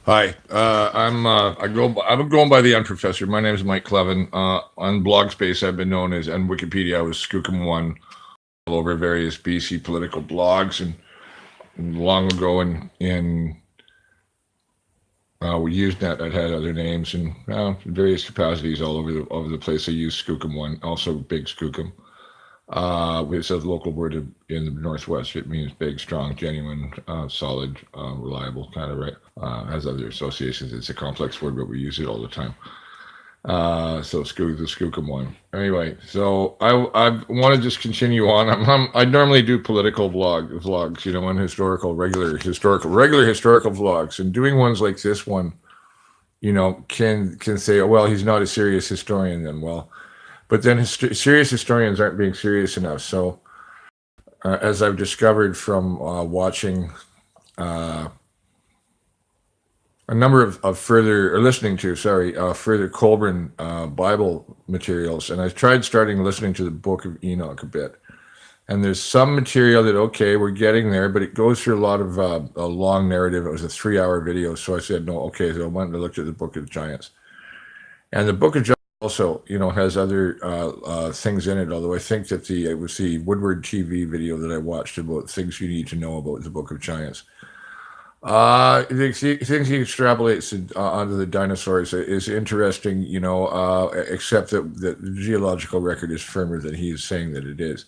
Hi, I'm going by the Unprofessor. My name is Mike Clevin. On Blogspace, I've been known as, and Wikipedia, I was Skookum1 all over various BC political blogs, and long ago in we used that. I'd had other names and various capacities all over the place. I used Skookum1, also Big Skookum. It's a local word in the Northwest. It means big, strong, genuine, solid, reliable, kind of right. Has other associations. It's a complex word, but we use it all the time. The Skookum one. Anyway, so I want to just continue on. I normally do political vlogs, and regular historical vlogs, and doing ones like this one, can say, oh, well, he's not a serious historian. Then, well, but then serious historians aren't being serious enough. So, as I've discovered from watching a number of further, or listening to, sorry, further Colburn Bible materials, and I tried starting listening to the Book of Enoch a bit. And there's some material that, okay, we're getting there, but it goes through a lot of a long narrative. It was a 3-hour video, so I said, no, okay, so I went and looked at the Book of Giants. And the Book of Giants also, has other things in it, although I think that it was the Woodward TV video that I watched about things you need to know about the Book of Giants. The things he extrapolates onto the dinosaurs is interesting, except that the geological record is firmer than he is saying that it is.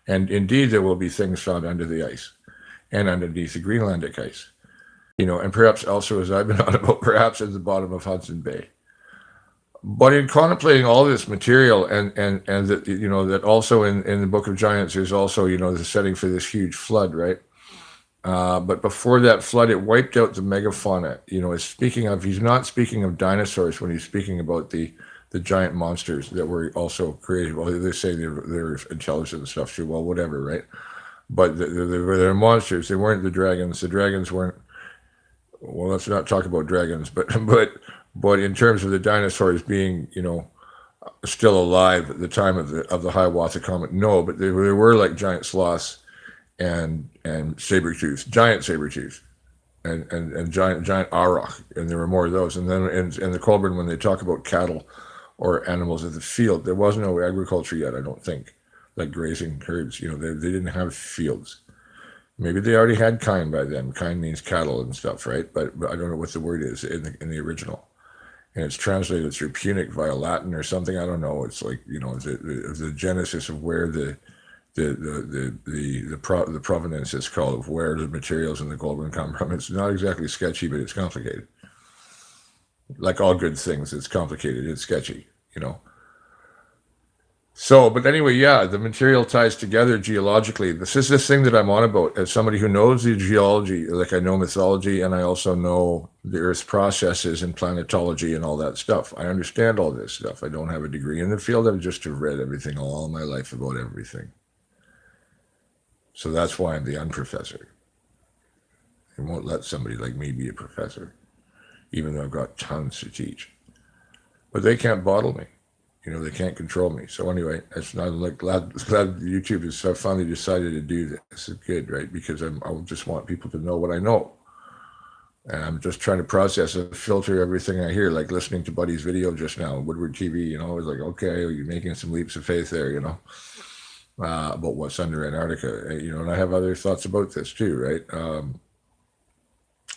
And indeed, there will be things found under the ice and underneath the Greenlandic ice, and perhaps also, as I've been on about, perhaps at the bottom of Hudson Bay. But in contemplating all this material and that, that also in the Book of Giants, there's also, the setting for this huge flood, right? But before that flood, it wiped out the megafauna. He's not speaking of dinosaurs when he's speaking about the giant monsters that were also created. Well, they say they're intelligent and stuff too. Well, whatever, right? But they're monsters. They weren't the dragons. The dragons weren't. Well, let's not talk about dragons. But in terms of the dinosaurs being, still alive at the time of the Hiawatha comet, no. But they were like giant sloths and giant saber tooth, and giant auroch, and there were more of those. And then in the Colburn, when they talk about cattle or animals of the field, there was no agriculture yet, I don't think, like grazing herds. They didn't have fields. Maybe they already had kine by then. Kine means cattle and stuff, right? But I don't know what the word is in the original. And it's translated through Punic via Latin or something. I don't know. It's like, the genesis of where the provenance is called, of where the materials in the Colburn come from. It's not exactly sketchy, but it's complicated. Like all good things, it's complicated. It's sketchy, So, but anyway, yeah, the material ties together geologically. This is this thing that I'm on about as somebody who knows the geology, like I know mythology, and I also know the Earth's processes and planetology and all that stuff. I understand all this stuff. I don't have a degree in the field. I've just read everything all my life about everything. So that's why I'm the unprofessor. I won't let somebody like me be a professor, even though I've got tons to teach. But they can't bottle me. They can't control me. So anyway, it's not like glad YouTube has finally decided to do this. This is good, right? Because I just want people to know what I know. And I'm just trying to process and filter everything I hear, like listening to Buddy's video just now, Woodward TV, I was like, okay, you're making some leaps of faith there, about what's under Antarctica, and I have other thoughts about this too, right?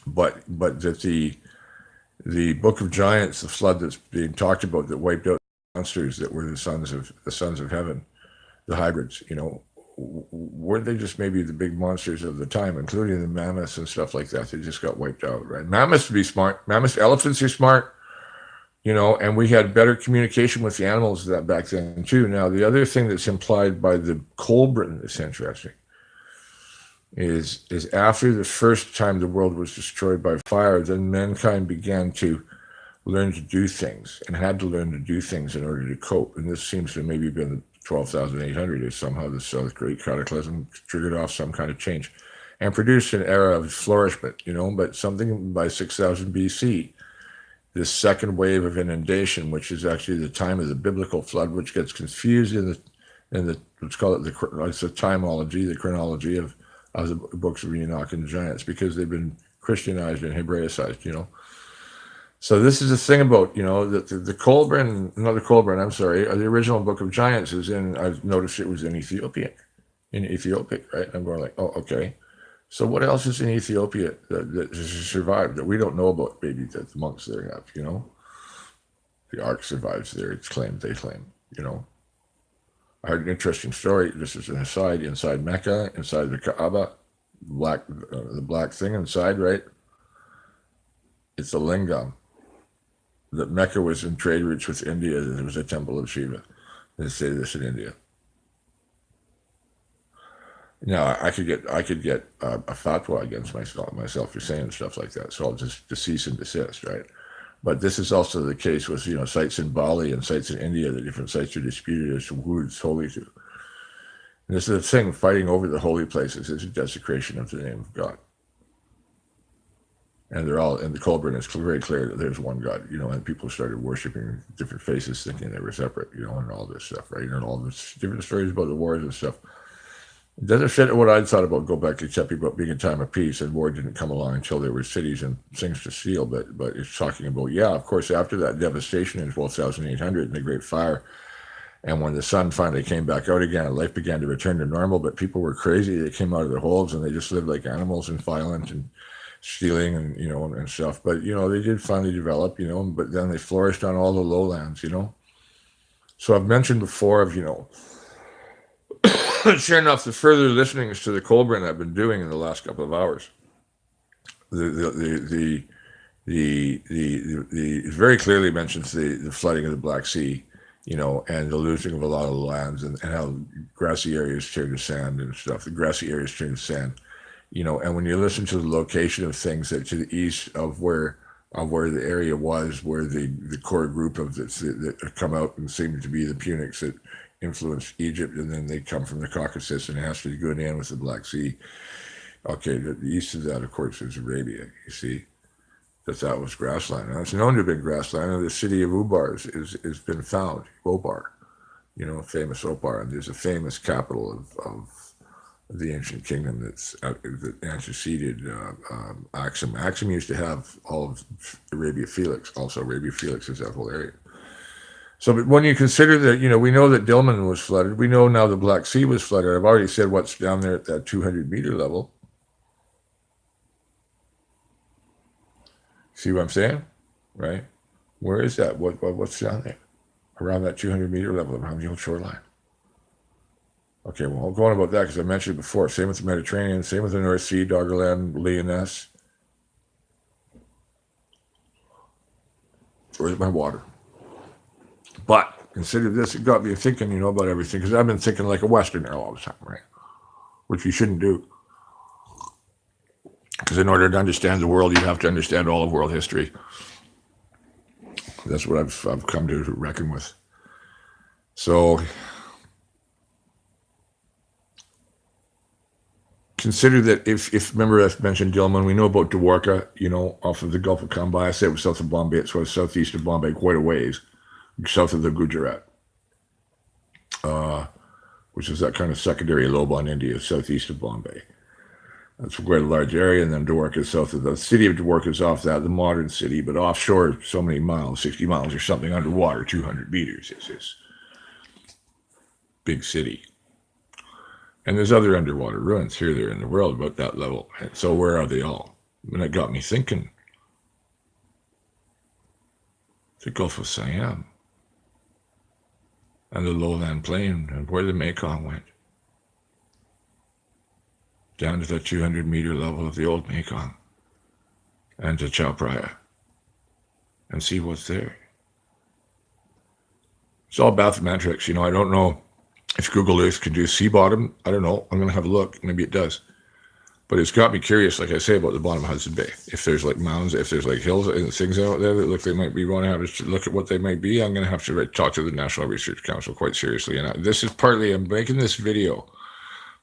But that the Book of Giants, the flood that's being talked about that wiped out monsters that were the sons of heaven, the hybrids, weren't they just maybe the big monsters of the time, including the mammoths and stuff like that? They just got wiped out, right? Mammoths would be smart. Elephants are smart. And we had better communication with the animals that back then too. Now, the other thing that's implied by the Colburn that's interesting is after the first time the world was destroyed by fire, then mankind began to learn to do things and had to learn to do things in order to cope. And this seems to maybe have been 12,800 or somehow the South Great Cataclysm triggered off some kind of change and produced an era of flourishment, but something by 6,000 BC. This second wave of inundation, which is actually the time of the biblical flood, which gets confused in the let's call it it's the timology, the chronology of the books of Enoch and the Giants, because they've been Christianized and Hebraicized, So this is the thing about, the Colburn, not the Colburn, I'm sorry, the original Book of Giants is I've noticed it was in Ethiopic, right? I'm going like, oh, okay. So what else is in Ethiopia that survived that we don't know about? Maybe that the monks there have, The Ark survives there, they claim. I heard an interesting story, just as an aside, inside Mecca, inside the Kaaba, the black thing inside, right? It's a lingam. That Mecca was in trade routes with India, there was a temple of Shiva. They say this in India. Now, I could get a fatwa against myself for saying stuff like that, so I'll just cease and desist, right? But this is also the case with, sites in Bali and sites in India, the different sites are disputed as to who it's holy to. And this is the thing, fighting over the holy places is a desecration of the name of God. And the Colburn is very clear that there's one God, and people started worshiping different faces thinking they were separate, and all this stuff, right? And all this different stories about the wars and stuff. It doesn't fit what I thought about go back to Chepi about being a time of peace, and war didn't come along until there were cities and things to steal. But it's talking about, of course, after that devastation in 12,800 and the Great Fire, and when the sun finally came back out again, and life began to return to normal, but people were crazy. They came out of their holes and they just lived like animals and violent and stealing and, and stuff. But, they did finally develop, but then they flourished on all the lowlands, So I've mentioned before of, sure enough, the further listenings to the Colburn I've been doing in the last couple of hours, it very clearly mentions the flooding of the Black Sea, and the losing of a lot of the lands and how grassy areas turn to sand and stuff. The grassy areas turn to sand, and when you listen to the location of things that to the east of where the area was, where the core group of that come out and seem to be the Punics that influenced Egypt, and then they come from the Caucasus and it has to go in with the Black Sea. Okay, the east of that, of course, is Arabia. You see, that was grassland. Now, it's known to have been grassland, and the city of Ubar has been found. Obar, famous Opar, and there's a famous capital of the ancient kingdom that anteceded Axum. Axum used to have all of Arabia Felix. Also, Arabia Felix is that whole area. So, but when you consider that, we know that Dilmun was flooded. We know now the Black Sea was flooded. I've already said what's down there at that 200-meter level. See what I'm saying? Right? Where is that? What's down there? Around that 200-meter level, around the old shoreline. Okay, well, I'll go on about that because I mentioned it before. Same with the Mediterranean, same with the North Sea, Doggerland, Lyonesse. Where's my water? But consider this, it got me thinking, about everything, because I've been thinking like a Westerner all the time, right? Which you shouldn't do. Because in order to understand the world, you have to understand all of world history. That's what I've come to reckon with. So consider that if remember I mentioned Dilmun, we know about Dwarka, off of the Gulf of Cambay. I said it was south of Bombay. It's southeast of Bombay, quite a ways, south of the Gujarat, which is that kind of secondary lobe on India, southeast of Bombay. That's quite a large area, and then Dwarka is south of the city of Dwarka is off that, the modern city, but offshore, so many miles, 60 miles or something underwater, 200 meters is this big city. And there's other underwater ruins here there in the world about that level. And so where are they all? And it got me thinking. The Gulf of Siam and the lowland plain and where the Mekong went. Down to the 200-meter level of the old Mekong and to Chao Phraya and see what's there. It's all bathymetrics. I don't know if Google Earth can do sea bottom. I don't know. I'm going to have a look. Maybe it does. But it's got me curious, like I say, about the bottom of Hudson Bay. If there's like mounds, if there's like hills and things out there that look they might be, want to have to look at what they might be, I'm going to have to talk to the National Research Council quite seriously. And this is partly, I'm making this video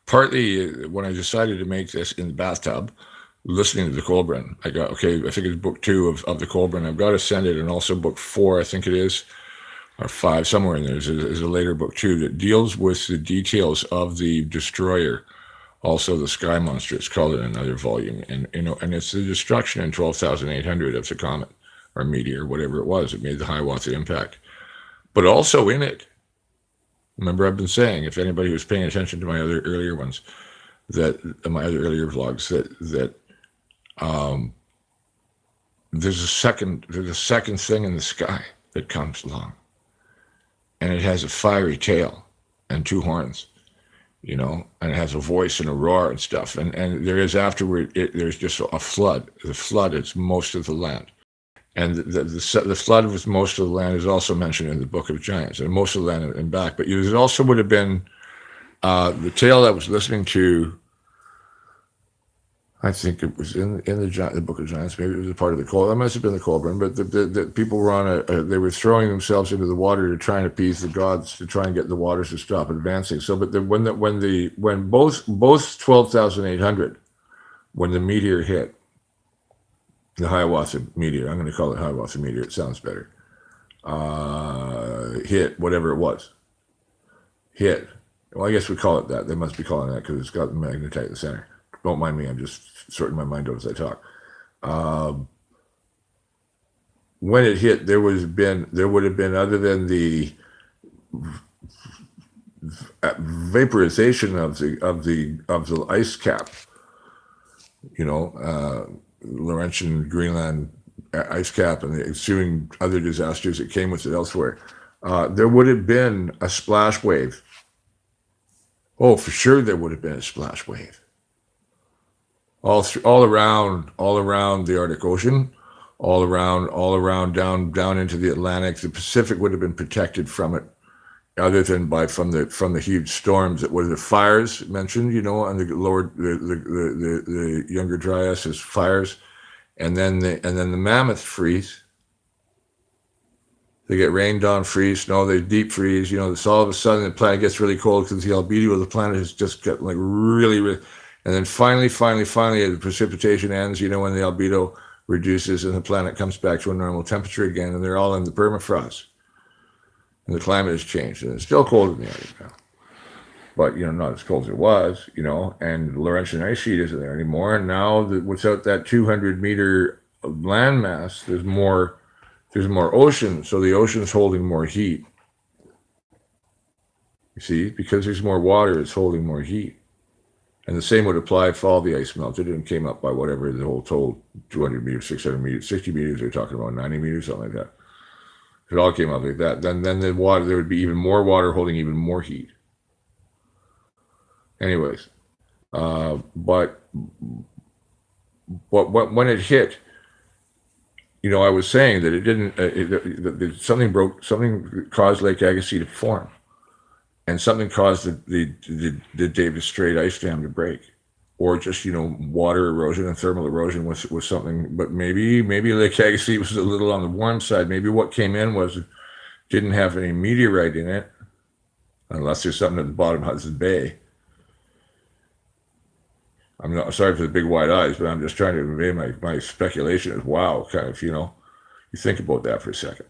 partly when I decided to make this in the bathtub, listening to the Colburn. I got, I think it's book 2 of the Colburn. I've got to send it, and also book 4, I think it is, or 5, somewhere in there is a later book too, that deals with the details of the destroyer Also, the sky monster, it's called in another volume, and and it's the destruction in 12,800 of the comet or meteor, whatever it was. It made the Hiawatha impact, but also in it. Remember, I've been saying, if anybody was paying attention to my other earlier ones, that my other earlier vlogs, that there's a second thing in the sky that comes along, and it has a fiery tail and two horns, and it has a voice and a roar and stuff. And there is afterward, there's just a flood. The flood is most of the land. And the flood with most of the land is also mentioned in the Book of Giants, and most of the land and back. But there also would have been the tale I was listening to. I think it was in the Book of Giants. Maybe it was a part of the Colburn. That must have been the Colburn. But the people were on they were throwing themselves into the water to try and appease the gods, to try and get the waters to stop advancing. So, but when both 12,800, when the meteor hit, the Hiawatha meteor, I'm going to call it Hiawatha meteor. It sounds better. Hit whatever it was. Hit. Well, I guess we call it that. They must be calling that because it's got the magnetite at the center. Don't mind me, I'm just sorting my mind out as I talk. When it hit, there would have been, other than the vaporization of the ice cap, Laurentian Greenland ice cap, and the ensuing other disasters that came with it elsewhere, there would have been a splash wave. Oh, for sure, there would have been a splash wave. All around the Arctic Ocean, all around down into the Atlantic. The Pacific would have been protected from it, other than from the huge storms that were the fires mentioned, on the lower the Younger Dryas as fires, and then the Mammoth freeze. They get rained on, freeze, snow, they deep freeze. So all of a sudden the planet gets really cold because the albedo of the planet has just got like really, really. And then finally, the precipitation ends, when the albedo reduces and the planet comes back to a normal temperature again, and they're all in the permafrost. And the climate has changed, and it's still cold in the Arctic now. But, not as cold as it was, and the Laurentian ice sheet isn't there anymore. And now, without that 200-meter landmass, there's more ocean, so the ocean's holding more heat. You see, because there's more water, it's holding more heat. And the same would apply if all the ice melted and came up by whatever the whole total 200 meters, 600 meters, 60 meters, they're talking about 90 meters, something like that. If it all came up like that, then the water, there would be even more water holding even more heat. Anyways, but when it hit, I was saying that it didn't, something caused Lake Agassiz to form. And something caused the Davis Strait ice dam to break, or just water erosion and thermal erosion was something. But maybe Lake Agassiz was a little on the warm side. Maybe what came in didn't have any meteorite in it, unless there's something at the bottom of Hudson Bay. I'm not sorry for the big wide eyes, but I'm just trying to convey my speculation is wow, kind of you think about that for a second.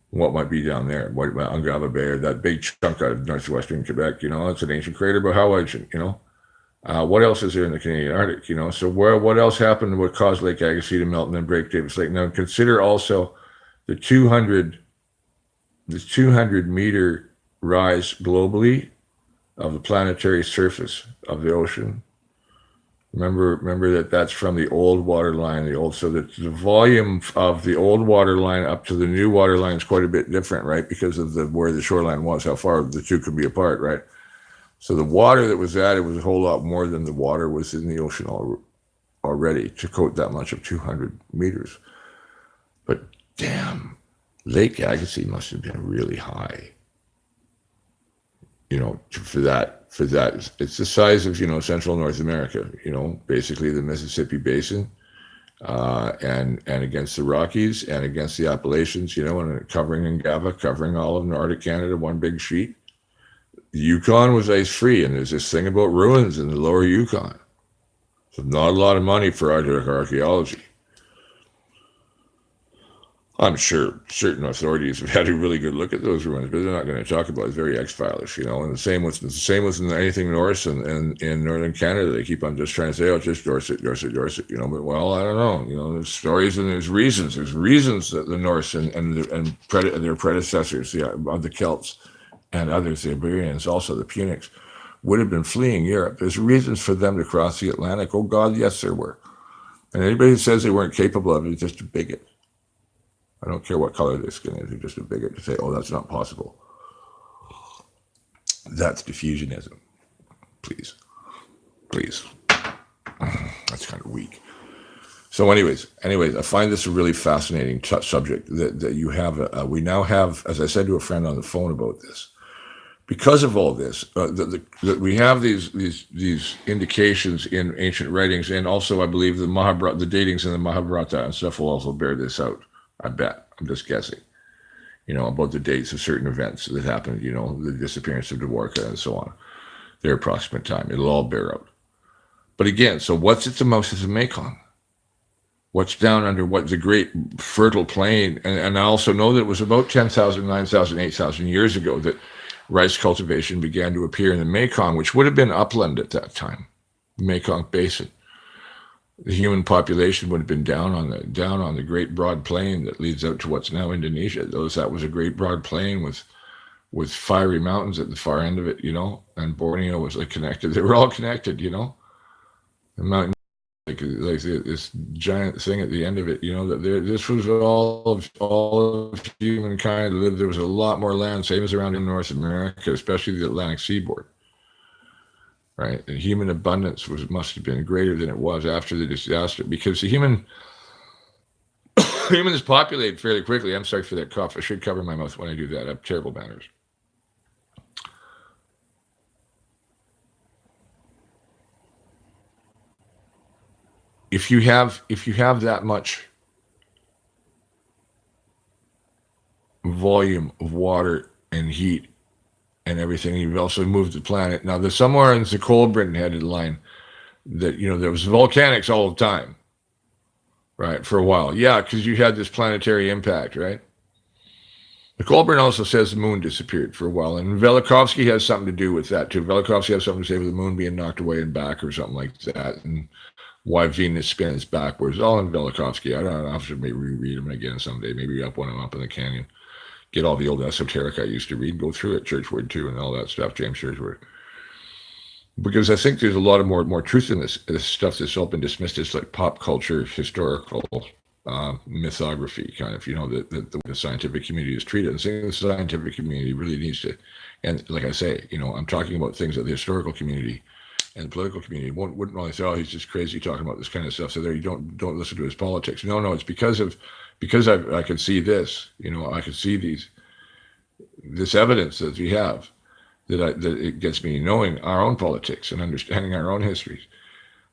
What might be down there? What about Ungava Bay, or that big chunk out of northwestern Quebec? It's an ancient crater, but how ancient? What else is there in the Canadian Arctic? So what else happened? What caused Lake Agassiz to melt and then break Davis Lake? Now consider also the 200 meter rise globally of the planetary surface of the ocean. Remember that's from the old water line, so that the volume of the old water line up to the new water line is quite a bit different, right? Because of where the shoreline was, how far the two could be apart, right? So the water that was added was a whole lot more than the water was in the ocean already to coat that much of 200 meters. But damn, Lake Agassiz must have been really high. For that, it's the size of, Central North America, basically the Mississippi Basin, and against the Rockies and against the Appalachians, and covering Ungava, covering all of Nordic Canada, one big sheet. The Yukon was ice-free, and there's this thing about ruins in the lower Yukon. So not a lot of money for archaeology. I'm sure certain authorities have had a really good look at those ruins, but they're not going to talk about it. It's very X-Files, And the same with anything Norse and in northern Canada. They keep on just trying to say, "Oh, it's just Dorset, Dorset, Dorset," But well, I don't know. There's stories and there's reasons. There's reasons that the Norse and their predecessors, of the Celts and others, the Iberians, also the Punics, would have been fleeing Europe. There's reasons for them to cross the Atlantic. Oh God, yes, there were. And anybody who says they weren't capable of it is just a bigot. I don't care what color their skin is. You're just a bigot to say, "Oh, that's not possible." That's diffusionism. Please. That's kind of weak. So anyways, I find this a really fascinating subject that you have. We now have, as I said to a friend on the phone about this, because of all this, that we have these indications in ancient writings, and also I believe the datings in the Mahabharata and stuff will also bear this out. I bet. I'm just guessing. About the dates of certain events that happened. The disappearance of Dwarka and so on. Their approximate time. It'll all bear out. But again, so what's at the mouth of the Mekong? What's down under what the great fertile plain? And I also know that it was about 10,000, 9,000, 8,000 years ago that rice cultivation began to appear in the Mekong, which would have been upland at that time, the Mekong Basin. The human population would have been down on the great broad plain that leads out to what's now Indonesia. That was a great broad plain with fiery mountains at the far end of it, and Borneo was connected. They were all connected, The mountain, like this giant thing at the end of it, this was all of humankind lived. There was a lot more land, same as around in North America, especially the Atlantic seaboard. Right, and human abundance must have been greater than it was after the disaster, because the humans populate fairly quickly. I'm sorry for that cough. I should cover my mouth when I do that. I have terrible manners. If you have that much volume of water and heat and everything, you've also moved the planet. Now, there's somewhere in the Colburn headed line that, there was volcanics all the time, right, for a while. Yeah, because you had this planetary impact, right? The Colburn also says the moon disappeared for a while, and Velikovsky has something to do with that, too. Velikovsky has something to say with the moon being knocked away and back or something like that, and why Venus spins backwards. All in Velikovsky. I don't know. I should maybe reread them again someday, maybe up when I'm up in the canyon. Get all the old esoteric I used to read, go through it, Churchward too, and all that stuff, James Churchward. Because I think there's a lot of more truth in this stuff that's all been dismissed as like pop culture, historical mythography, kind of, that the scientific community is treated. And saying the scientific community really needs to, and like I say, I'm talking about things that the historical community and the political community wouldn't really say, "Oh, he's just crazy talking about this kind of stuff." So there, you don't listen to his politics. No, it's because I can see this, I can see this evidence that we have, that it gets me knowing our own politics and understanding our own histories.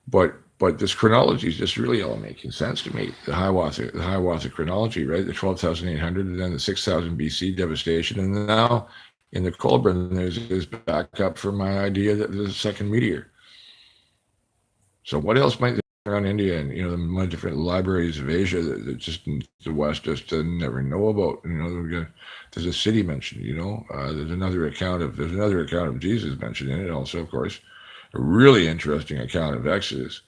But this chronology is just really all making sense to me. The Hiawatha chronology, right? The 12,800 and then the 6,000 BC devastation, and now in the Colburn there's this backup for my idea that there's a second meteor. So what else might there around India and the different libraries of Asia that just the West just never know about? There's a city mentioned. There's another account of Jesus mentioned in it also, of course. A really interesting account of Exodus,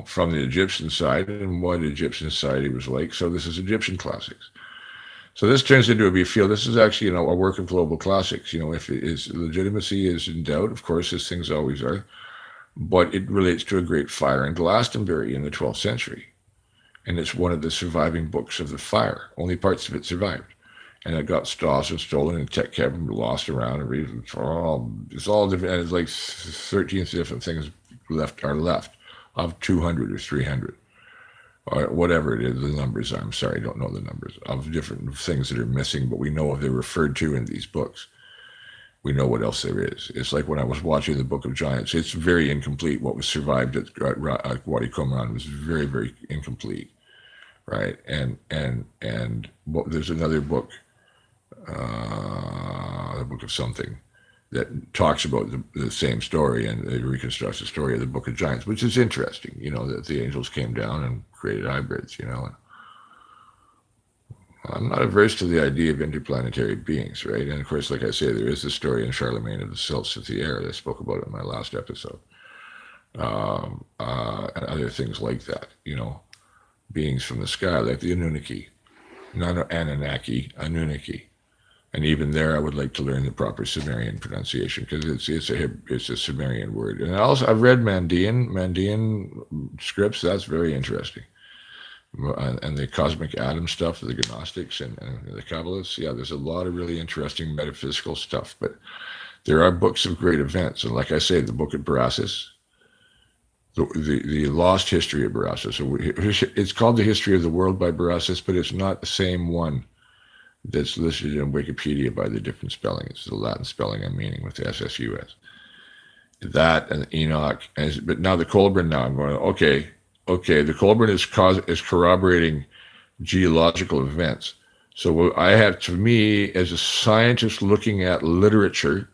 from the Egyptian side and what Egyptian society was like. So this is Egyptian classics. So this turns into a field. This is actually a work of global classics. If its legitimacy is in doubt, of course, as things always are. But it relates to a great fire in Glastonbury in the 12th century. And it's one of the surviving books of the fire. Only parts of it survived. And it got lost and stolen and kept lost around. And it's all different. And it's like 13 different things are left of 200 or 300. Or whatever it is, the numbers. I'm sorry, I don't know the numbers of different things that are missing. But we know they're referred to in these books. We know what else there is. It's like when I was watching the Book of Giants. It's very incomplete. What was survived at Wadi Qumran was very, very incomplete, right? And there's another book, the Book of something, that talks about the same story, and it reconstructs the story of the Book of Giants, which is interesting. That the angels came down and created hybrids. I'm not averse to the idea of interplanetary beings, right? And of course, like I say, there is the story in Charlemagne of the Sylphs of the Air that I spoke about in my last episode, and other things like that. Beings from the sky, like the Anunnaki, not Anunnaki, Anunnaki. And even there, I would like to learn the proper Sumerian pronunciation because it's a Sumerian word. And also, I've read Mandean scripts. That's very interesting. And the cosmic atom stuff, the Gnostics and the Kabbalists. Yeah, there's a lot of really interesting metaphysical stuff. But there are books of great events. And like I say, the book of Berossus, the lost history of Berossus. So it's called The History of the World by Berossus, but it's not the same one that's listed in Wikipedia by the different spelling. It's the Latin spelling and meaning with the SSUS. That and Enoch. But now the Colburn, now I'm going, okay, the Colburn is corroborating geological events. So what I have, to me, as a scientist looking at literature,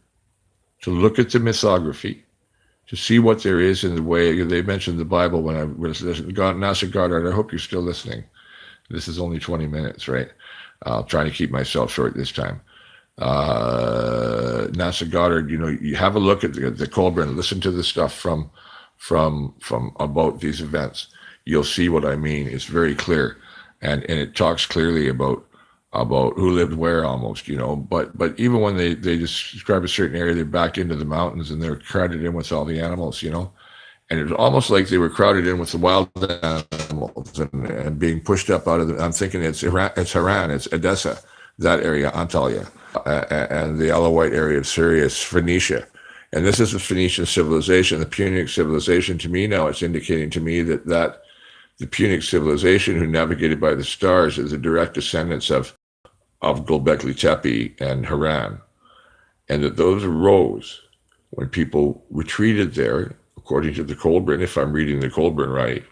to look at the mythography, to see what there is in the way, they mentioned the Bible when I was listening. NASA Goddard, I hope you're still listening. This is only 20 minutes, right? I'll try to keep myself short this time. NASA Goddard, you have a look at the Colburn, listen to the stuff from about these events. You'll see what I mean. It's very clear, and it talks clearly about who lived where almost, But even when they describe a certain area, they're back into the mountains and they're crowded in with all the animals, And it was almost like they were crowded in with the wild animals and being pushed up out of the. I'm thinking it's Haran, it's Edessa, that area, Antalya, and the Alawite area of Syria, Phoenicia. And this is the Phoenician civilization, the Punic civilization. To me now, it's indicating to me that the Punic civilization, who navigated by the stars, is a direct descendants of Göbekli Tepe and Haran. And that those arose when people retreated there, according to the Colburn, if I'm reading the Colburn right,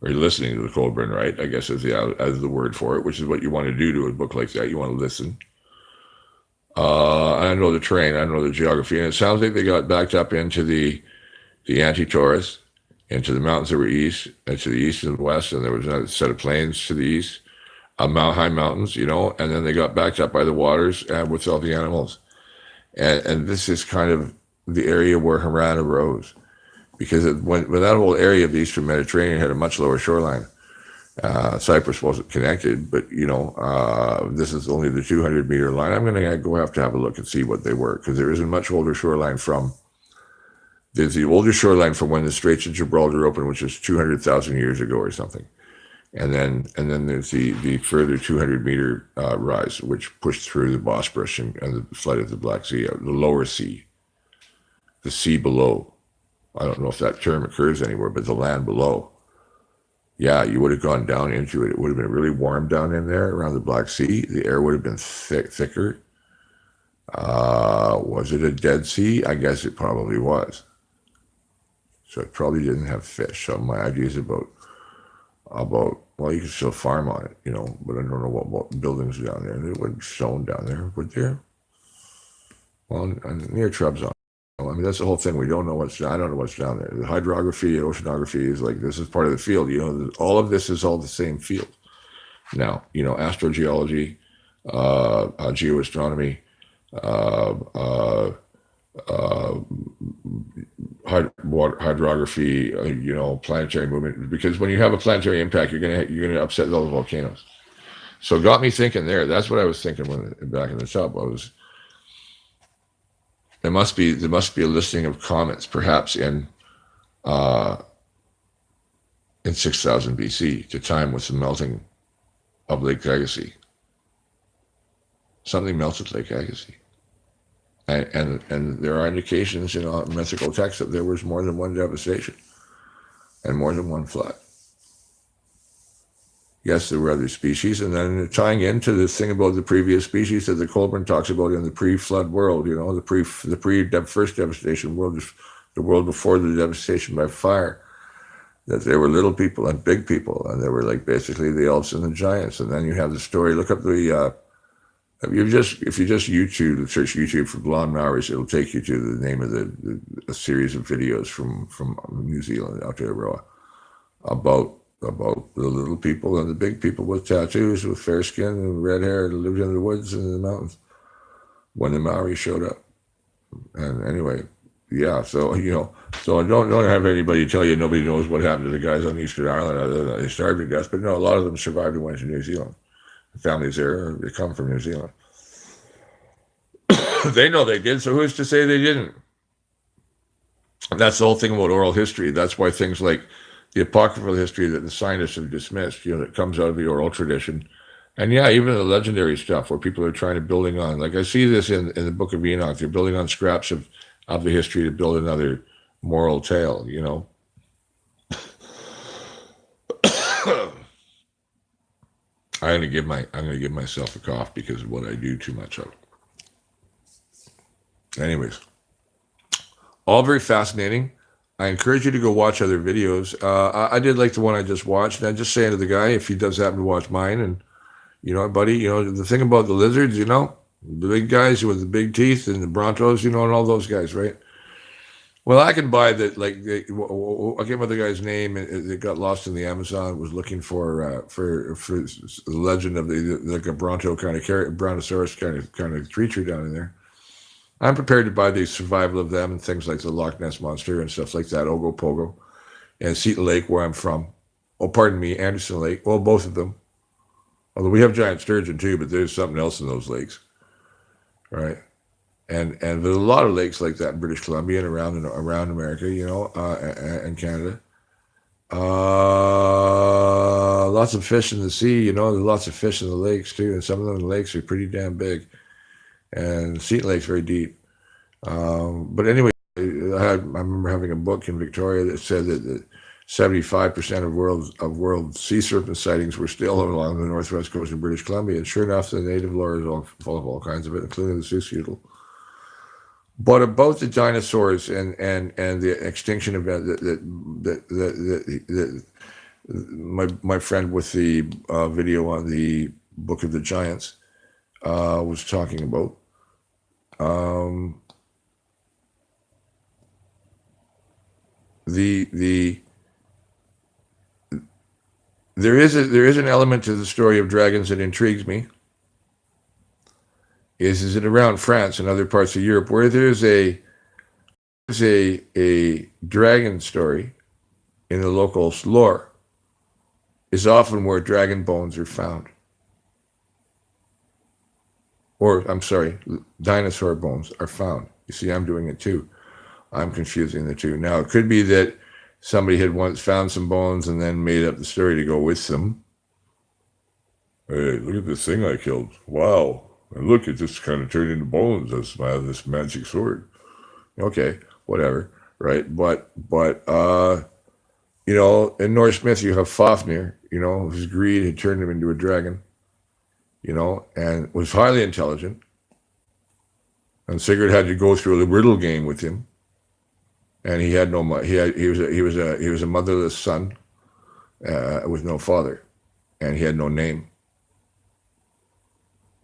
or listening to the Colburn right, I guess is the word for it, which is what you want to do to a book like that. You want to listen. I know the terrain, I know the geography, and it sounds like they got backed up into the Anti-Taurus, into the mountains that were east, to the east and the west, and there was another set of plains to the east, high mountains, and then they got backed up by the waters and with all the animals. And this is kind of the area where Haran arose, because when that whole area of the Eastern Mediterranean had a much lower shoreline. Cyprus wasn't connected, but this is only the 200-meter line. I'm going to go have to have a look and see what they were, because there is a much older shoreline there's the older shoreline from when the Straits of Gibraltar opened, which is 200,000 years ago or something. And then there's the further 200-meter rise, which pushed through the Bosporus and the flood of the Black Sea, the lower sea, the sea below. I don't know if that term occurs anywhere, but the land below. Yeah, you would have gone down into it. It would have been really warm down in there around the Black Sea. The air would have been thicker. Was it a Dead Sea? I guess it probably was. So it probably didn't have fish. So my ideas about well, you could still farm on it, but I don't know what buildings down there. There wouldn't be stone down there, would there? Well, near Trebizond. I mean, that's the whole thing. We don't know I don't know what's down there. The hydrography, oceanography is like, this is part of the field. All of this is all the same field. Now, astrogeology, geoastronomy, hydrography, planetary movement. Because when you have a planetary impact, you're gonna upset all the volcanoes. So it got me thinking there. That's what I was thinking back in the top. There must be a listing of comets, perhaps in 6000 BC, to time with the melting of Lake Agassiz. Something melted Lake Agassiz, and there are indications in mythical texts that there was more than one devastation and more than one flood. Yes, there were other species, and then tying into this thing about the previous species that the Colburn talks about in the pre-flood world, the first devastation world, the world before the devastation by fire, that there were little people and big people, and there were like basically the elves and the giants. And then you have the story. Look up if you just search YouTube for Blonde Maoris, it'll take you to the name of a series of videos from New Zealand, Aotearoa, about about the little people and the big people with tattoos, with fair skin and red hair that lived in the woods and in the mountains when the Maori showed up. And anyway, yeah, so so don't have anybody tell you nobody knows what happened to the guys on Eastern Island other than they starved to death. But no, a lot of them survived and went to New Zealand. The families there, they come from New Zealand. They know they did, so who's to say they didn't? And that's the whole thing about oral history. That's why things like the apocryphal history that the scientists have dismissed, that comes out of the oral tradition. And yeah, even the legendary stuff where people are trying to building on, like I see this in the book of Enoch, they're building on scraps of the history to build another moral tale, I'm gonna give myself a cough because of what I do too much of. Anyways, all very fascinating. I encourage you to go watch other videos. I did like the one I just watched, and I'm just saying to the guy if he does happen to watch mine, and buddy, the thing about the lizards, the big guys with the big teeth and the Brontos, and all those guys, right? Well, I can buy that. Like, I can't remember the guy's name. It got lost in the Amazon. Was looking for the legend of like a Bronto kind of Brontosaurus kind of creature down in there. I'm prepared to buy the survival of them and things like the Loch Ness Monster and stuff like that, Ogopogo, and Seton Lake, where I'm from. Oh, pardon me, Anderson Lake. Well, both of them. Although we have giant sturgeon too, but there's something else in those lakes, right? And there's a lot of lakes like that in British Columbia and around America, and Canada. Lots of fish in the sea, there's lots of fish in the lakes too, and some of them lakes are pretty damn big. And Seton Lake's very deep. But anyway, I remember having a book in Victoria that said that 75% of world sea serpent sightings were still along the northwest coast of British Columbia. And sure enough, the native lore is all full of all kinds of it, including the Seussiedel. But about the dinosaurs and the extinction event that my friend with the video on the Book of the Giants was talking about. There is an element to the story of dragons that intrigues me. Is it around France and other parts of Europe where there's a dragon story in the local lore is often where dragon bones are found. Or, I'm sorry, dinosaur bones are found. You see, I'm doing it too. I'm confusing the two. Now, it could be that somebody had once found some bones and then made up the story to go with them. Hey, look at this thing I killed. Wow. And look, it just kind of turned into bones. That's this magic sword. Okay, whatever, right? But in Norse myth, you have Fafnir, whose greed had turned him into a dragon. And was highly intelligent. And Sigurd had to go through a riddle game with him. And he had he was a motherless son with no father, and he had no name.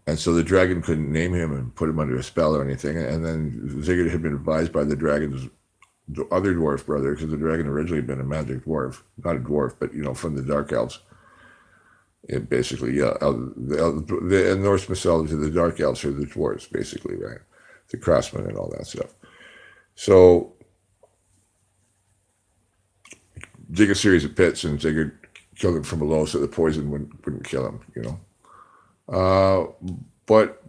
And so the dragon couldn't name him and put him under a spell or anything. And then Sigurd had been advised by the dragon's other dwarf brother, because the dragon originally had been a magic dwarf, not a dwarf, but from the Dark Elves. It basically, the Norse mythology, the Dark Elves are the dwarves, basically, right? The craftsmen and all that stuff. So, dig a series of pits and Sigurd killed him from below so the poison wouldn't kill him, But,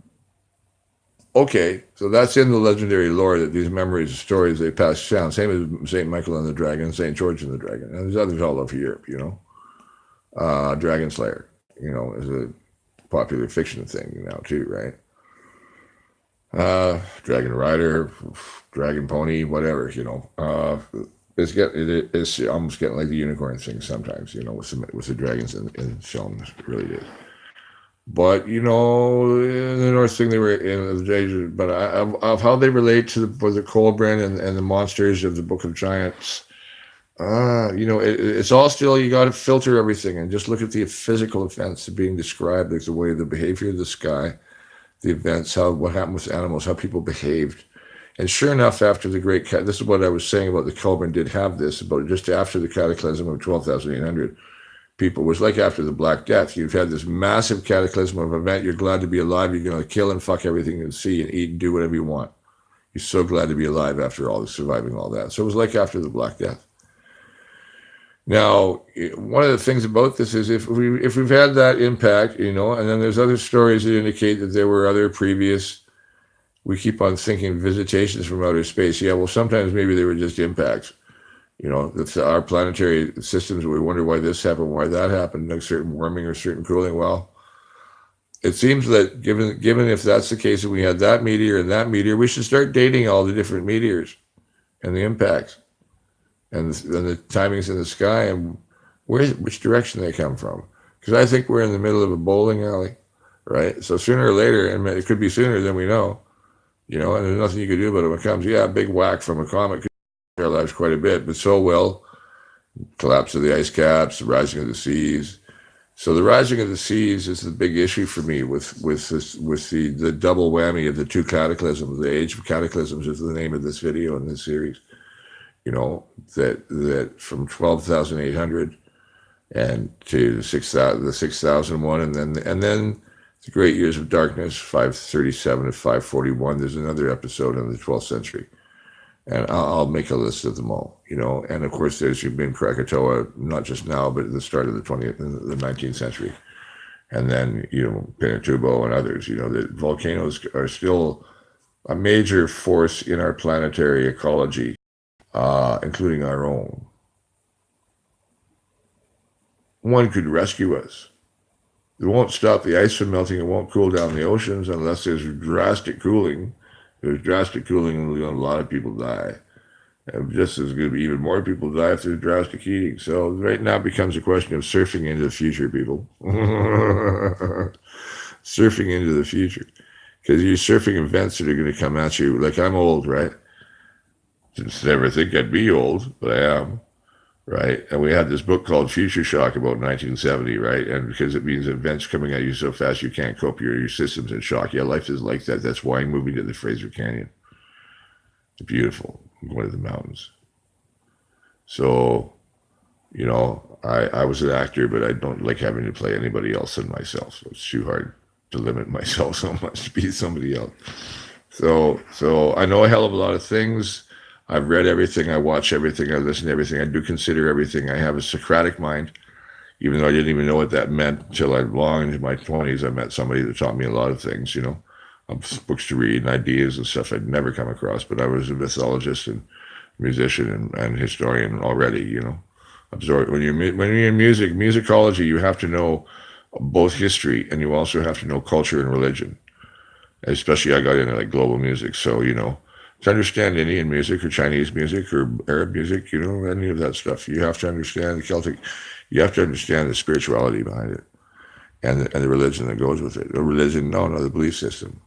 okay, so that's in the legendary lore that these memories and stories, they pass down. Same as St. Michael and the Dragon, St. George and the Dragon. And there's others all over Europe, Dragon Slayer, is a popular fiction thing now too, right? Dragon Rider, Dragon Pony, whatever, it's almost getting like the unicorn thing sometimes, with the dragons in films, it really is. But in the North thing they were in the days, but of how they relate to the Kolbrin and the monsters of the Book of Giants. It's all still, you got to filter everything and just look at the physical events being described, like the way the behavior of the sky, the events, what happened with animals, how people behaved. And sure enough, after the great, this is what I was saying about the Kolbrin did have this, about just after the Cataclysm of 12,800, people was like after the Black Death. You've had this massive cataclysm of event. You're glad to be alive. You're going to kill and fuck everything you see and eat and do whatever you want. You're so glad to be alive after all this, surviving all that. So it was like after the Black Death. Now, one of the things about this is if we've had that impact, and then there's other stories that indicate that there were other previous. We keep on thinking visitations from outer space. Yeah, well, sometimes maybe they were just impacts. That's our planetary systems. We wonder why this happened, why that happened, like certain warming or certain cooling. Well, it seems that given if that's the case, and we had that meteor and that meteor, we should start dating all the different meteors and the impacts and the timings in the sky and which direction they come from. Because I think we're in the middle of a bowling alley, right? So sooner or later, and it could be sooner than we know, and there's nothing you can do about it when it comes. Yeah, a big whack from a comet could change our lives quite a bit, but so will collapse of the ice caps, the rising of the seas. So the rising of the seas is the big issue for me with the double whammy of the two cataclysms. The age of cataclysms is the name of this video in this series. That from 12,800 and to the 6,001, and then the great years of darkness, 537 to 541. There's another episode in the 12th century, and I'll make a list of them all. And of course you've been Krakatoa, not just now, but at the start of the 19th century, and then Pinatubo and others. That volcanoes are still a major force in our planetary ecology. Including our own. One could rescue us. It won't stop the ice from melting. It won't cool down the oceans unless there's drastic cooling. There's drastic cooling, and a lot of people die. And just as good, even more people die if there's drastic heating. So right now it becomes a question of surfing into the future, people. Surfing into the future. Because you're surfing events that are going to come at you. Like, I'm old, right? Didn't never think I'd be old, but I am, right? And we had this book called Future Shock about 1970, right? And because it means events coming at you so fast you can't cope, your system's in shock. Yeah, life is like that. That's why I'm moving to the Fraser Canyon. It's beautiful. I'm going to the mountains. So, I was an actor, but I don't like having to play anybody else than myself. So it's too hard to limit myself so much to be somebody else. So I know a hell of a lot of things. I've read everything, I watch everything, I listen to everything, I do consider everything. I have a Socratic mind, even though I didn't even know what that meant until long into my 20s. I met somebody that taught me a lot of things, books to read and ideas and stuff I'd never come across, but I was a mythologist and musician and historian already, Absorb when you're in musicology, you have to know both history and you also have to know culture and religion. Especially I got into like global music, so to understand Indian music or Chinese music or Arab music, any of that stuff, you have to understand the Celtic, you have to understand the spirituality behind it and the religion that goes with it. The religion, no, the belief system,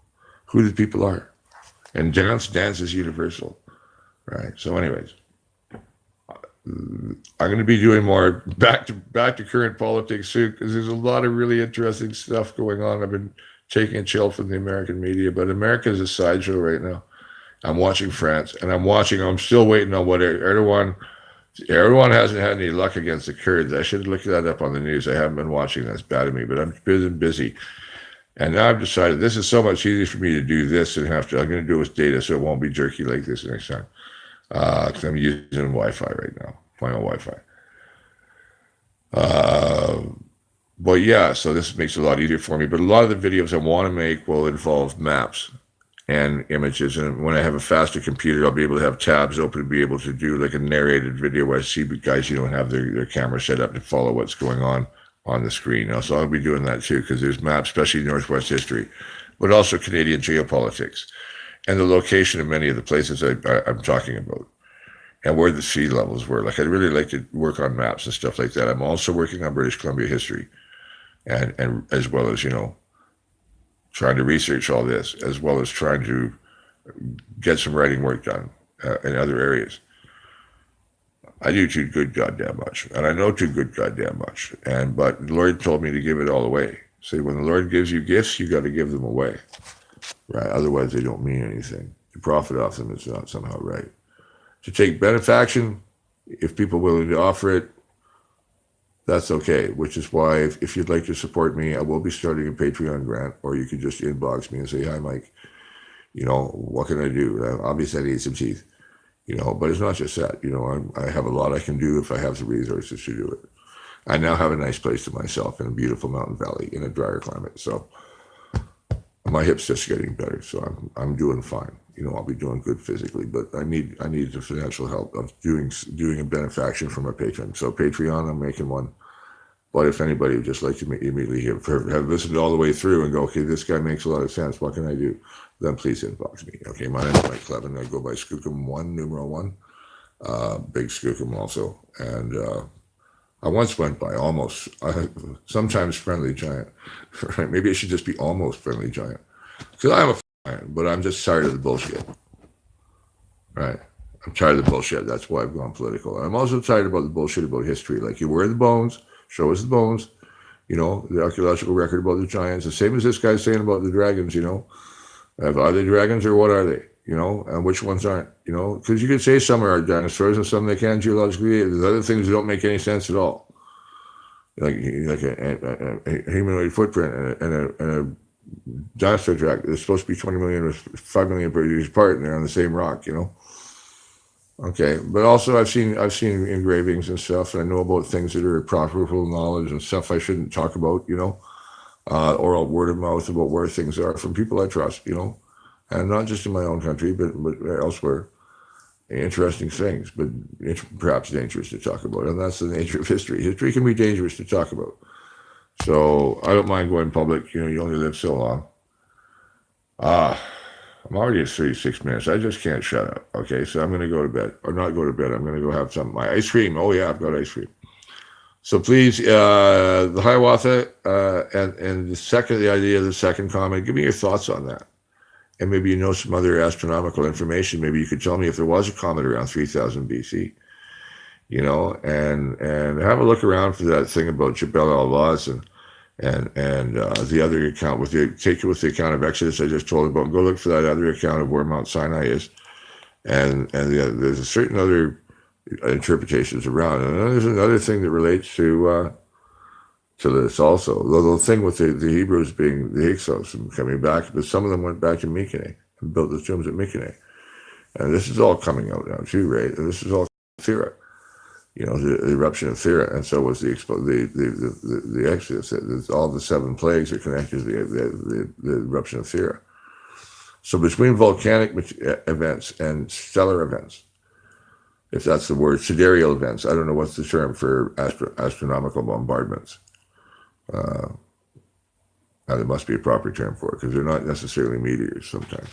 who the people are. And dance is universal, right? So anyways, I'm going to be doing more back to current politics soon because there's a lot of really interesting stuff going on. I've been taking a chill from the American media, but America is a sideshow right now. I'm watching France, and I'm still waiting on what Erdogan hasn't had any luck against the Kurds. I should look that up on the news. I haven't been watching. That's bad of me, but I've been busy. And now I've decided this is so much easier for me to do this and I'm going to do it with data so it won't be jerky like this next time. Because I'm using Wi-Fi right now, final Wi-Fi. But yeah, so this makes it a lot easier for me. But a lot of the videos I want to make will involve maps and images. And when I have a faster computer, I'll be able to have tabs open and be able to do like a narrated video where I see guys, have their camera set up to follow what's going on the screen. So I'll be doing that too, because there's maps, especially Northwest history, but also Canadian geopolitics and the location of many of the places I'm talking about and where the sea levels were. Like, I'd really like to work on maps and stuff like that. I'm also working on British Columbia history and as well as, trying to research all this, as well as trying to get some writing work done in other areas. I do too good goddamn much, and I know too good goddamn much. But the Lord told me to give it all away. See, when the Lord gives you gifts, you got to give them away, right? Otherwise, they don't mean anything. To profit off them is not somehow right. To take benefaction, if people are willing to offer it, that's okay. Which is why, if you'd like to support me, I will be starting a Patreon grant, or you could just inbox me and say, "Hi, Mike. What can I do?" Obviously, I need some teeth. But it's not just that. I have a lot I can do if I have the resources to do it. I now have a nice place to myself in a beautiful mountain valley in a drier climate. So my hip's just getting better. So I'm doing fine. I'll be doing good physically, but I need the financial help of doing a benefaction for my patron. So Patreon, I'm making one. But if anybody would just like to immediately have listened all the way through and go, okay, this guy makes a lot of sense, what can I do? Then please inbox me. Okay, my name is Mike Clevin. I go by Skookum1, numeral 1. Big Skookum also. And I once went by sometimes Friendly Giant. Right? Maybe I should just be almost Friendly Giant. Because I'm a giant, but I'm just tired of the bullshit. Right? I'm tired of the bullshit. That's why I've gone political. And I'm also tired about the bullshit about history. Like, you wear the bones, show us the bones. The archaeological record about the giants. The same as this guy's saying about the dragons, Are they dragons or what are they? And which ones aren't? Because you could say some are dinosaurs and some they can geologically. There's other things that don't make any sense at all. Like a humanoid footprint and a dinosaur track. They're supposed to be 20 million or 5 million years apart, and they're on the same rock. Okay, but also I've seen engravings and stuff, and I know about things that are apocryphal knowledge and stuff I shouldn't talk about. Oral word of mouth about where things are from people I trust. And not just in my own country, but elsewhere. Interesting things, but perhaps dangerous to talk about. And that's the nature of history. History can be dangerous to talk about. So I don't mind going public. You only live so long. I'm already at 36 minutes. I just can't shut up. Okay, so I'm going to go to bed. Or not go to bed. I'm going to go have my ice cream. Oh, yeah, I've got ice cream. So please, the Hiawatha and the idea of the second comet, give me your thoughts on that. And maybe some other astronomical information. Maybe you could tell me if there was a comet around 3000 BC, and have a look around for that thing about Jebel al-Lawz and the other account take it with the account of Exodus I just told about. Go look for that other account of where Mount Sinai is, and there's a certain other interpretations around. And then there's another thing that relates to this also. The little thing with the Hebrews being the Hyksos and coming back, but some of them went back to Mycenae and built the tombs at Mycenae. And this is all coming out now too, right? And this is all Thera, the eruption of Thera, and so was the Exodus. All the 7 plagues are connected to the eruption of Thera. So between volcanic events and stellar events, if that's the word, sidereal events, I don't know what's the term for astronomical bombardments. There must be a proper term for it, because they're not necessarily meteors sometimes.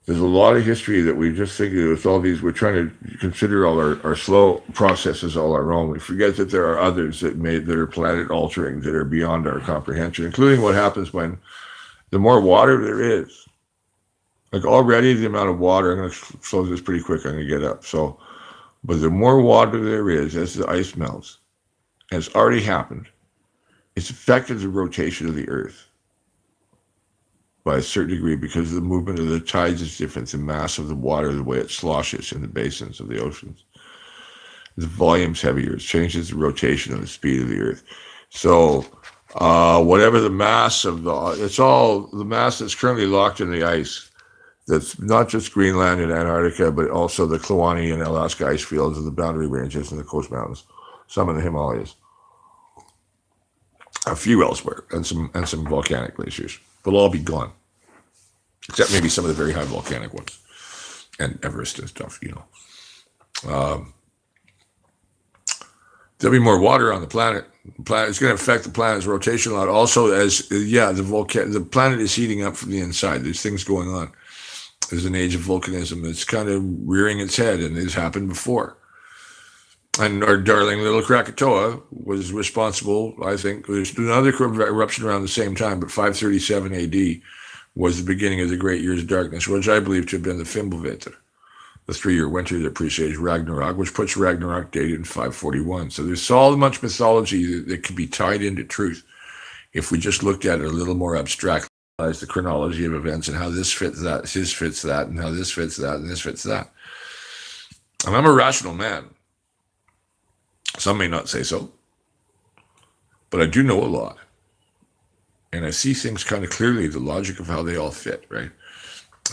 There's a lot of history that we just think with all these, we're trying to consider all our slow processes all our own. We forget that there are others that are planet altering, that are beyond our comprehension, including what happens when the more water there is. Like already the amount of water, I'm going to close this pretty quick, I'm going to get up. But the more water there is as the ice melts, has already happened, it's affected the rotation of the Earth by a certain degree because the movement of the tides is different, the mass of the water, the way it sloshes in the basins of the oceans. The volume's heavier, it changes the rotation and the speed of the Earth. So whatever the mass of it's all the mass that's currently locked in the ice. That's not just Greenland and Antarctica, but also the Kluane and Alaska ice fields and the boundary ranges and the coast mountains, some in the Himalayas, a few elsewhere, and some volcanic glaciers. They'll all be gone, except maybe some of the very high volcanic ones, and Everest and stuff. There'll be more water on the planet. It's going to affect the planet's rotation a lot. Also, the planet is heating up from the inside. There's things going on. There's an age of volcanism that's kind of rearing its head, and it's happened before. And our darling little Krakatoa was responsible, I think. There's another eruption around the same time, but 537 AD was the beginning of the Great Years of Darkness, which I believe to have been the Fimbulvetr, the 3-year winter that presaged Ragnarok, which puts Ragnarok dated in 541. So there's so much mythology that can be tied into truth if we just looked at it a little more abstractly, the chronology of events and how this fits that, this fits that, and how this fits that, and this fits that. And I'm a rational man. Some may not say so, but I do know a lot. And I see things kind of clearly, the logic of how they all fit, right?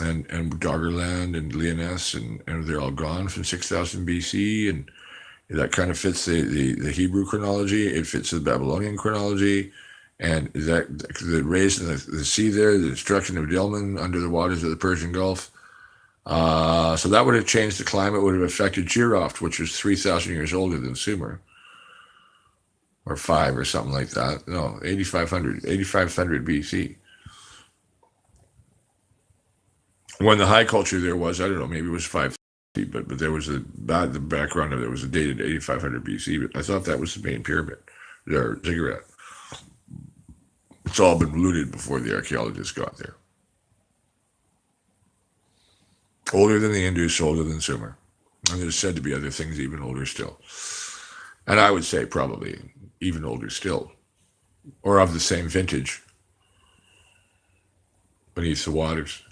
And Doggerland and Leoness, and they're all gone from 6000 BC, and that kind of fits the Hebrew chronology. It fits the Babylonian chronology, and that the raised in the sea there, the destruction of Dilmun under the waters of the Persian Gulf. So that would have changed the climate, would have affected Jiroft, which was 3,000 years older than Sumer, or 5 or something like that. No, 8,500 BC. When the high culture there was, I don't know, maybe it was 5, but there was the background of it was dated 8,500 BC. But I thought that was the main pyramid, their ziggurat. It's all been looted before the archaeologists got there. Older than the Indus, older than Sumer. And there's said to be other things even older still. And I would say probably even older still, or of the same vintage, beneath the waters,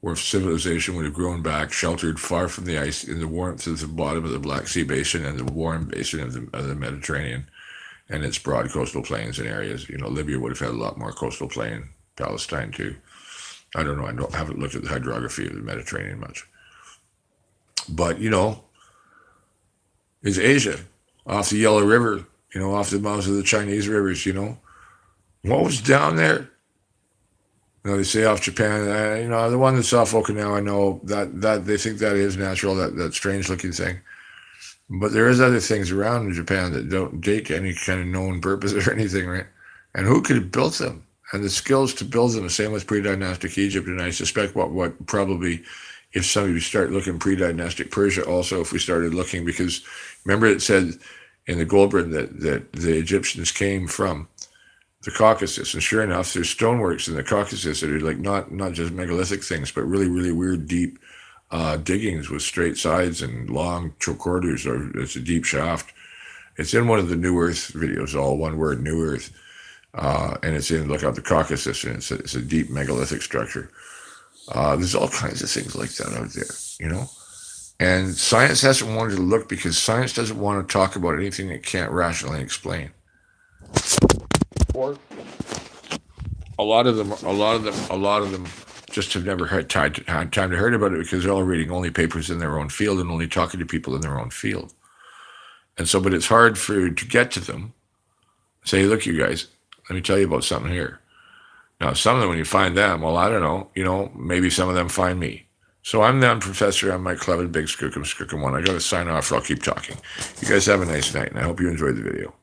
where civilization would have grown back, sheltered far from the ice in the warmth of the bottom of the Black Sea basin and the warm basin of the Mediterranean and its broad coastal plains and areas. You know, Libya would have had a lot more coastal plain, Palestine too. I don't know, haven't looked at the hydrography of the Mediterranean much. But, you know, it's Asia, off the Yellow River, you know, off the mouths of the Chinese rivers, you know. What was down there? You know, they say off Japan, you know, the one that's off Okinawa, I know that they think that is natural, that strange looking thing. But there is other things around in Japan that don't date to any kind of known purpose or anything, right? And who could have built them? And the skills to build them, the same with pre-dynastic Egypt, and I suspect what probably, if some of you start looking pre-dynastic Persia also, if we started looking, because remember it said in the Goldbrand that the Egyptians came from the Caucasus, and sure enough, there's stoneworks in the Caucasus that are like not just megalithic things, but really, really weird, deep diggings with straight sides and long corridors, or it's a deep shaft. It's in one of the New Earth videos, all one word, New Earth. And it's in, look out the Caucasus, and it's a deep megalithic structure. There's all kinds of things like that out there, you know? And science hasn't wanted to look because science doesn't want to talk about anything it can't rationally explain. Or a lot of them just have never had time to hear about it because they're all reading only papers in their own field and only talking to people in their own field. And so, but it's hard to get to them. Say, look, you guys, let me tell you about something here. Now, some of them, when you find them, well, I don't know, you know, maybe some of them find me. So I'm the professor. I'm Mike Clevin, Big Skookum, Skookum One. I got to sign off or I'll keep talking. You guys have a nice night, and I hope you enjoyed the video.